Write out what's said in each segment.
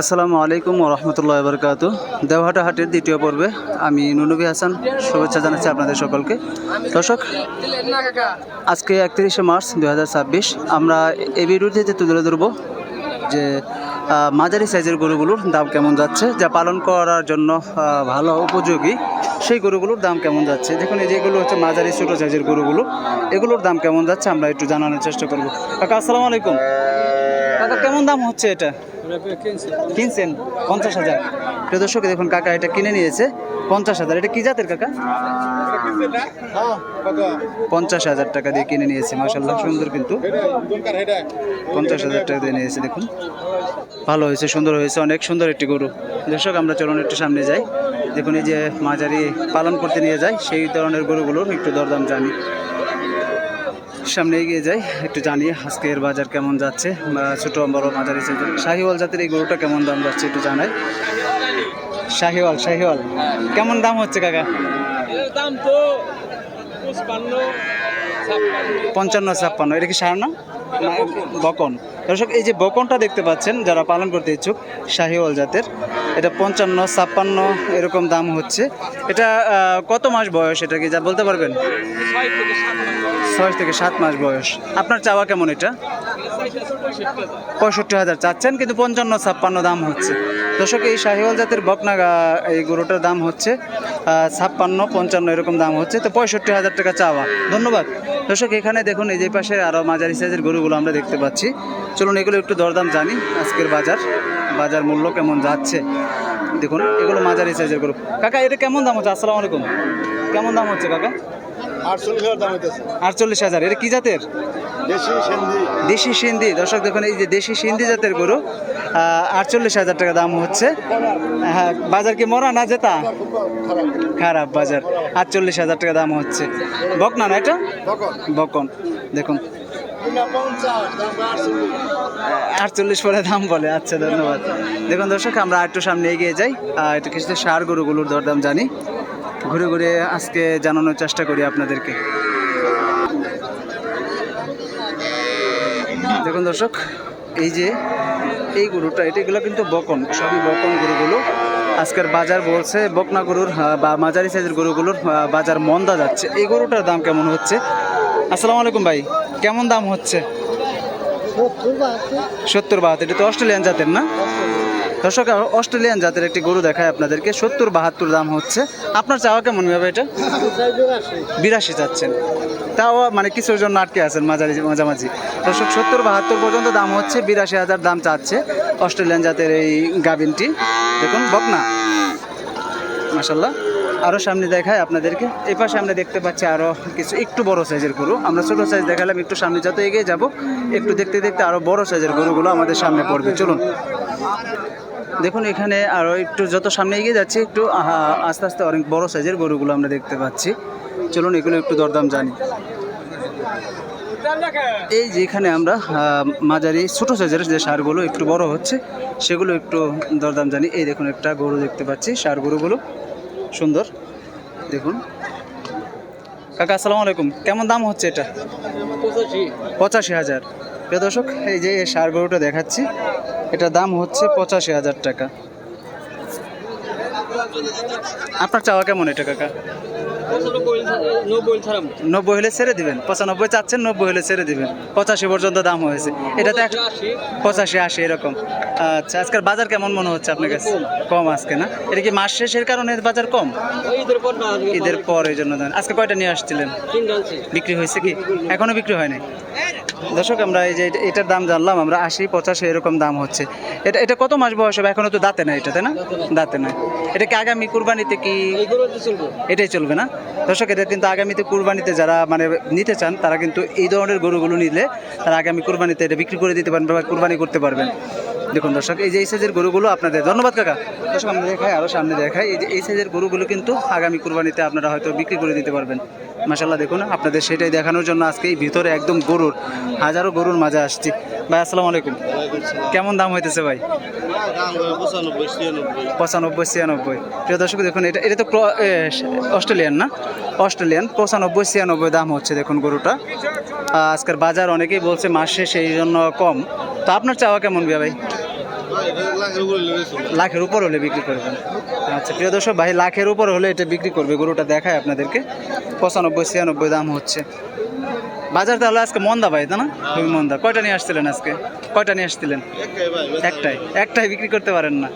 আসসালামু আলাইকুম ওয়া রাহমাতুল্লাহি ওয়া বারাকাতুহু। দেওহাটা হাটের দ্বিতীয় পর্বে আমি নুনবী হাসান শুভেচ্ছা জানাচ্ছি আপনাদের সকলকে। দর্শক, আজকে 31শে মার্চ 2026 আমরা এই ভিডিওটিতে তুলে ধরব যে মাঝারি সাইজের গরুগুলোর দাম কেমন যাচ্ছে, যা পালন করার জন্য ভালো উপযোগী সেই গরুগুলোর দাম কেমন যাচ্ছে। দেখুন, এই যেগুলো হচ্ছে মাঝারি ছোটো সাইজের গরুগুলো, এগুলোর দাম কেমন যাচ্ছে আমরা একটু জানানোর চেষ্টা করব। কাকা আসসালামু আলাইকুম। কাকা, কেমন দাম হচ্ছে এটা? কিনছেন 50,000। প্রিয় দর্শক, দেখুন কাকা এটা কিনে নিয়েছে 50,000। এটা কি জাতের কাকা? 50,000 টাকা দিয়ে কিনে নিয়েছে। মাশাআল্লাহ, সুন্দর, কিন্তু 50,000 টাকা দিয়ে নিয়েছে। দেখুন, ভালো হয়েছে, সুন্দর হয়েছে, অনেক সুন্দর একটি গরু। দর্শক, আমরা চলুন একটু সামনে যাই। দেখুন, এই যে মাঝারি পালন করতে নিয়ে যায় সেই ধরনের গরুগুলোর একটু দরদাম জানি। সামনে এগিয়ে যাই, একটু জানি আজকের বাজার কেমন যাচ্ছে। ছোটো বড় মাঝারি সাইজের শাহিওয়াল জাতের এই গরুটা কেমন দাম যাচ্ছে একটু জানাই। শাহিওয়াল কেমন দাম হচ্ছে কাকা? দাম তো 55-56। এটা কি সার না বকন? দর্শক, এই যে বকনটা দেখতে পাচ্ছেন যারা পালন করতে ইচ্ছুক, শাহিওয়াল জাতের, এটা 55-56 এরকম দাম হচ্ছে। এটা কত মাস বয়স, এটা কি যা বলতে পারবেন? 6 থেকে 7 মাস বয়স। আপনার চাওয়া কেমন? এটা 65,000 চাচ্ছেন, কিন্তু 55-56 দাম হচ্ছে। দর্শক, এই শাহিওয়াল জাতের বকনা এই গরুটার দাম হচ্ছে 56-55 এরকম দাম হচ্ছে। তো 65,000 টাকা চাওয়া। ধন্যবাদ। দর্শক, এখানে দেখুন এই যে পাশে আরও মাঝারি সাইজের গরুগুলো আমরা দেখতে পাচ্ছি। চলুন এগুলো একটু দরদাম জানি, আজকের বাজার মূল্য কেমন যাচ্ছে। দেখুন, এগুলো মাঝারি সাইজের গরু। কাকা, এটা কেমন দাম হচ্ছে? আসসালামু আলাইকুম। কেমন দাম হচ্ছে কাকা? 48,000 দাম হইতেছে। 48,000। এটা কি জাতের? দেশি সিন্ধি। দর্শক, দেখুন এই যে দেশি সিন্ধি জাতের গরু, 48,000 টাকা দাম হচ্ছে। হ্যাঁ, বাজার কি মরা না জেতা? খারাপ বাজার। 48,000 টাকা দাম হচ্ছে। বকনা না এটা? বকন। দেখুন, 48 পরে দাম বলে। আচ্ছা, ধন্যবাদ। দেখুন দর্শক, আমরা একটু সামনে এগিয়ে যাই, একটু কিছু সার গরুগুলোর দরদাম জানি, ঘুরে ঘুরে আজকে জানানোর চেষ্টা করি আপনাদেরকে। দেখুন দর্শক, এই যে এই গরুটা, এগুলো কিন্তু বকন, সবই বকন গরুগুলো। আজকের বাজার বলছে বকনা গরুর বা মাঝারি সাইজের গরুগুলোর বাজার মন্দা যাচ্ছে। এই গরুটার দাম কেমন হচ্ছে? আসসালামু আলাইকুম ভাই, কেমন দাম হচ্ছে? 70-72। এটা তো অস্ট্রেলিয়ান জাতের না? দর্শক, অস্ট্রেলিয়ান জাতের একটি গরু দেখায় আপনাদেরকে। 70-72 দাম হচ্ছে। আপনার চাওয়া কেমন হবে? এটা 82 চাচ্ছেন, তাও মানে কিছুর জন্য আটকে আছেন মাঝামাঝি। দর্শক, 70-72 পর্যন্ত দাম হচ্ছে। 82,000 দাম চাচ্ছে অস্ট্রেলিয়ান জাতের এই গাভিনটি। দেখুন, বকনা, মাশাআল্লাহ। আরও সামনে দেখায় আপনাদেরকে। এই পাশে আমরা দেখতে পাচ্ছি আরও কিছু একটু বড় সাইজের গরু। আমরা ছোটো সাইজ দেখালাম, একটু সামনে যত এগিয়ে যাব একটু দেখতে দেখতে আরও বড় সাইজের গরুগুলো আমাদের সামনে পড়বে। চলুন দেখুন, এখানে আরও একটু যত সামনে এগিয়ে যাচ্ছে একটু আস্তে আস্তে অনেক বড় সাইজের গরুগুলো আমরা দেখতে পাচ্ছি। চলুন এগুলো একটু দরদাম জানি। এই যে এখানে আমরা মাঝারি ছোটো সাইজের যে সারগুলো একটু বড় হচ্ছে সেগুলো একটু দরদাম জানি। এই দেখুন, একটা গরু দেখতে পাচ্ছি, সার গরুগুলো সুন্দর। দেখুন কাকা, আসসালামু আলাইকুম। কেমন দাম হচ্ছে এটা? 85,000। প্রিয় দর্শক, এই যে সার গরুটা দেখাচ্ছি, এটা দাম হচ্ছে 85,000 টাকা। আপনার চাওয়া কেমন এটা কাকা? 90 হলে ছেড়ে দিবেন? 95 চাচ্ছেন, 90 হলে ছেড়ে দিবেন। 85 পর্যন্ত দাম হয়েছে। এটাতে 85-80 এরকম। আচ্ছা, আজকের বাজার কেমন মনে হচ্ছে আপনার কাছে? কম আজকে না? এটা কি মাস শেষের কারণে বাজার কম? ঈদের পর এই জন্য। আজকে কয়টা নিয়ে আসছিলেন? বিক্রি হয়েছে কি? এখনো বিক্রি হয়নি। দর্শক, আমরা এই যে এটার দাম জানলাম আমরা 80-85 এরকম দাম হচ্ছে। এটা কত মাস বয়স হবে? এখনো তো দাঁতে নাই, এটাতে না? দাঁতে নাই। এটা কি আগামী কুরবানিতে কি এটাই চলবে না? দর্শক, এটা কিন্তু আগামীতে কুরবানিতে যারা মানে নিতে চান তারা কিন্তু এই ধরনের গরুগুলো নিলে তারা আগামী কুরবানিতে এটা বিক্রি করে দিতে পারবেন বা কুরবানি করতে পারবেন। দেখুন দর্শক, এই যে এই সাইজের গরুগুলো আপনাদের। ধন্যবাদ কাকা। দর্শক, আমরা দেখাই, আরও সামনে দেখাই, এই যে এই সাইজের গরুগুলো কিন্তু আগামী কুরবানিতে আপনারা হয়তো বিক্রি করে দিতে পারবেন। মাশাআল্লাহ, দেখুন আপনাদের সেটাই দেখানোর জন্য আজকে এই ভিতরে একদম গরুর হাজারো গরুর মাঝে আসছি। ভাই আসসালামু আলাইকুম। কেমন দাম হইতেছে ভাই? 95-96। প্রিয় দর্শক, দেখুন এটা তো অস্ট্রেলিয়ান না? অস্ট্রেলিয়ান। 95-96 দাম হচ্ছে। দেখুন গরুটা। আজকের বাজার অনেকেই বলছে মাস শেষে এই জন্য কম। তো আপনার চাওয়া কেমন ভাই? লাখের উপরে লেগেছে লাখের উপর হলে বিক্রি করবেন। আচ্ছা প্রিয় দর্শক, ভাই লাখের উপর হলে এটা বিক্রি করবে। গরুটা দেখায় আপনাদেরকে, 95-96 দাম হচ্ছে। বাজার তাহলে আজকে মন্দা ভাই, তাই না? খুবই মন্দা। কয়টা নিয়ে আসছিলেন আজকে? কয়টা নিয়ে আসছিলেন? একটাই বিক্রি করতে পারেন না।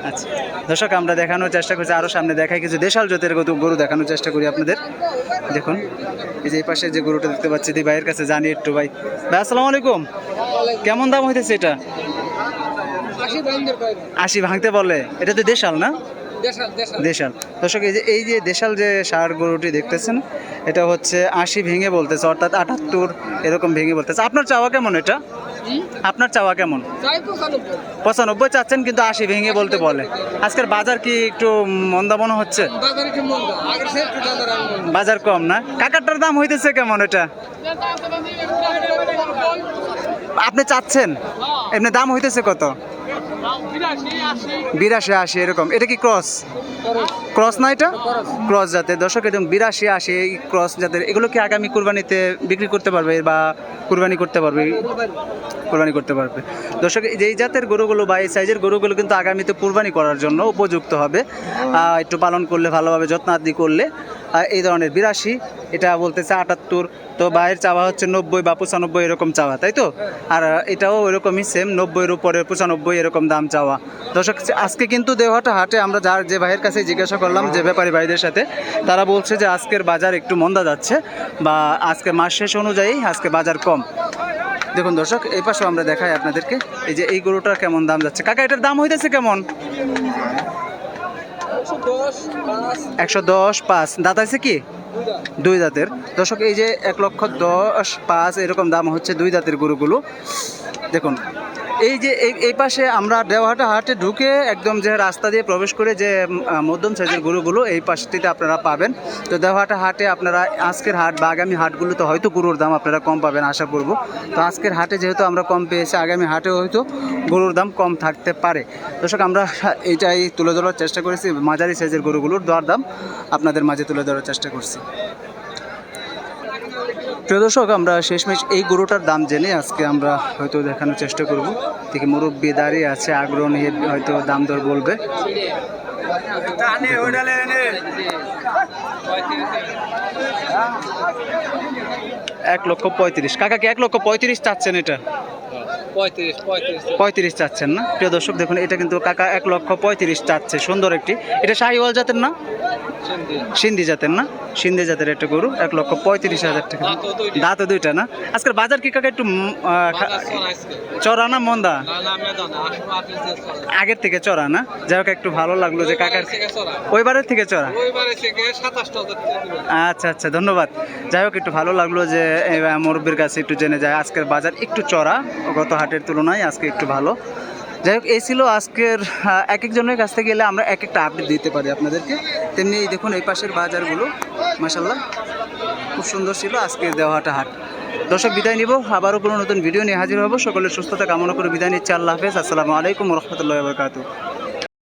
আচ্ছা দর্শক, আমরা দেখানোর চেষ্টা করছি, আরও সামনে দেখাই কিছু দেশাল জাতের গরু দেখানোর চেষ্টা করি আপনাদের। দেখুন এই যে এই পাশে যে গরুটা দেখতে পাচ্ছি, এই ভাইয়ের কাছে জানি একটু। ভাই আসসালামু আলাইকুম, কেমন দাম হইতেছে এটা? 80 ভাঙতে বলে। এটা তো দেশাল না? দেশাল। দর্শক এই যে দেশাল যে ষাঁড় গরুটি দেখতেছেন, এটা হচ্ছে 80 ভেঙে বলতেছে, অর্থাৎ 78 এরকম ভেঙে বলতেছে। আপনার চাওয়া কেমন এটা? আপনার চাওয়া কেমন? 95 চাচ্ছেন, কিন্তু 80 ভেঙে বলতে বলে। আজকের বাজার কি একটু মন্দা মনে হচ্ছে? বাজার কম না? কাকারটার দাম হইতেছে কেমন এটা? আপনি চাচ্ছেন, এমনি দাম হইতেছে কত? 82-80 এরকম। এটা কি ক্রস না? এটা ক্রস জাতের। দর্শক একদম 82-80 এই ক্রস জাতের। এগুলো কি আগামী কুরবানিতে বিক্রি করতে পারবে বা কুরবানি করতে পারবে? কুরবানি করতে পারবে। দর্শক এই জাতের গরুগুলো বা এই সাইজের গরুগুলো কিন্তু আগামীতে কুরবানি করার জন্য উপযুক্ত হবে, একটু পালন করলে, ভালোভাবে যত্ন আদি করলে। এই ধরনের 82, এটা বলতেছে 78। তো বাইরের চাওয়া হচ্ছে 90 বা 95 এরকম চাওয়া, তাই তো? আর এটাও ওইরকমই সেম, 90-এর উপরে 95 এরকম দাম চাওয়া। দর্শক আজকে কিন্তু দেওহাটা হাটে আমরা যে ভাইয়ের কাছে জিজ্ঞাসা করলাম, যে ব্যাপারী ভাইদের সাথে, তারা বলছে যে আজকের বাজার একটু মন্দা যাচ্ছে, বা আজকে মাস শেষ অনুযায়ী আজকে বাজার কম। দেখুন দর্শক, এই পাশেও আমরা দেখাই আপনাদেরকে, এই যে এই গরুটার কেমন দাম যাচ্ছে। কাকা এটার দাম হইতেছে কেমন? 110-5। দাঁত আছে কি? 2 দাঁতের। দর্শক এই যে 1,10,5 এরকম দাম হচ্ছে 2 দাঁতের গরুগুলো। দেখুন এই যে এই পাশে আমরা দেওহাটা হাটে ঢুকে একদম যে রাস্তা দিয়ে প্রবেশ করে যে মধ্যম সাইজের গরুগুলো এই পাশটিতে আপনারা পাবেন। তো দেওহাটা হাটে আপনারা আজকের হাট বা আগামী হাটগুলোতে হয়তো গরুর দাম আপনারা কম পাবেন আশা করব। তো আজকের হাটে যেহেতু আমরা কম পেয়েছি, আগামী হাটেও হয়তো গরুর দাম কম থাকতে পারে। দর্শক আমরা এইটাই তুলে ধরার চেষ্টা করেছি, মাঝারি সাইজের গরুগুলোর দরদাম আপনাদের মাঝে তুলে ধরার চেষ্টা করছি। প্রিয় দর্শক, আমরা শেষমেশ এই গরুটার দাম জেনে আজকে আমরা হয়তো দেখানোর চেষ্টা করব। দেখি মুরব্বি দাঁড়িয়ে আছে, আগ্রহ নিয়ে হয়তো দাম দর বলবে। 1,35,000। কাকা কি 1,35,000 চাচ্ছেন? এটা 35 চাচ্ছেন না? প্রিয় দর্শক দেখুন, এটা কিন্তু কাকা 1,35,000 চাচ্ছে। সুন্দর একটি, এটা শাহিওয়াল জাতের না? সিন্ধি জাতের না? সিন্ধি জাতের একটা গরু, 1,35,000 টাকা। দাঁত 2টা না? আজকের বাজার কি কাকা একটু চড়া না মন্দা? আগের থেকে চড়া না? যাই হোক, একটু ভালো লাগলো যে কাকার ওইবারের থেকে চড়া। আচ্ছা ধন্যবাদ। যাই হোক, একটু ভালো লাগলো যে মুরব্বির কাছে একটু জেনে যায় আজকের বাজার একটু চড়া, গত হাটের তুলনায় আজকে একটু ভালো। যাই হোক, এই ছিল আজকের, এক একজনের কাছ থেকে গেলে আমরা এক একটা আপডেট দিতে পারি আপনাদেরকে। তেমনি দেখুন এই পাশের বাজারগুলো মাশাআল্লাহ খুব সুন্দর ছিল আজকের দেওহাটা হাট। দর্শক বিদায় নিব, আবারও কোনো নতুন ভিডিও নিয়ে হাজির হব। সকলের সুস্থতা কামনা করে বিদায় নিচ্ছি। আল্লাহ হাফেজ। আসসালামু আলাইকুম ওয়া রাহমাতুল্লাহি ওয়া বারাকাতুহু।